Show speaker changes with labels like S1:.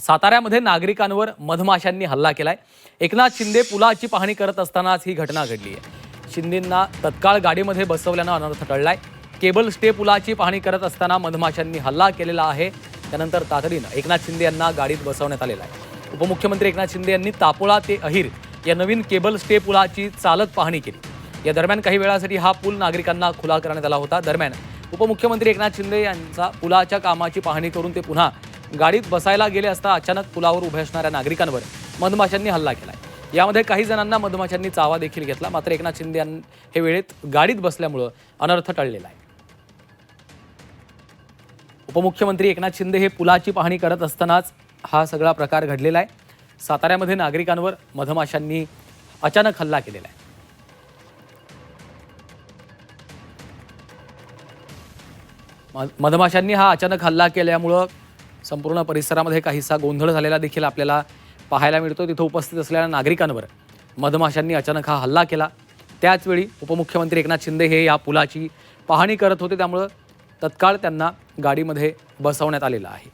S1: साताऱ्यामध्ये नागरिकांवर मधमाशांनी हल्ला केलाय। एकनाथ शिंदे पुलाची पाहणी करत असतानाच ही घटना घडली आहे। शिंदेंना तत्काळ गाडीमध्ये बसवल्यानं अनर्थ टळलाय। केबल स्टे पुलाची पाहणी करत असताना मधमाशांनी हल्ला केलेला आहे। त्यानंतर तातडीनं एकनाथ शिंदे यांना गाडीत बसवण्यात आलेलं आहे। उपमुख्यमंत्री एकनाथ शिंदे यांनी तापोळा ते अहिर या नवीन केबल स्टे पुलाची चालत पाहणी केली। या दरम्यान काही वेळासाठी हा पूल नागरिकांना खुला करण्यात आला होता। दरम्यान उपमुख्यमंत्री एकनाथ शिंदे यांचा पुलाच्या कामाची पाहणी करून ते पुन्हा गाडीत बसायला गेले असता अचानक पुलावर उभे असणाऱ्या नागरिकांवर मधमाशांनी हल्ला केलाय। यामध्ये काही जणांना मधमाशांनी चावा देखील घेतला। मात्र एकनाथ शिंदे यांनी हे वेळेत गाडीत बसल्यामुळे अनर्थ टळलेला आहे। उपमुख्यमंत्री एकनाथ शिंदे हे पुलाची पाहणी करत असतानाच हा सगळा प्रकार घडलेला आहे। साताऱ्यामध्ये नागरिकांवर मधमाशांनी अचानक हल्ला केलेला आहे। मधमाशांनी हा अचानक हल्ला केल्यामुळे संपूर्ण परिसरामध्ये काहीसा गोंधळ झालेला देखील आपल्याला पाहायला मिळतो। तिथे उपस्थित असलेल्या नागरिकांवर मधमाशांनी अचानक हा हल्ला केला। त्याचवेळी उपमुख्यमंत्री एकनाथ शिंदे हे या पुलाची पाहणी करत होते, त्यामुळे तत्काळ त्यांना गाडीमध्ये बसवण्यात आलेलं आहे।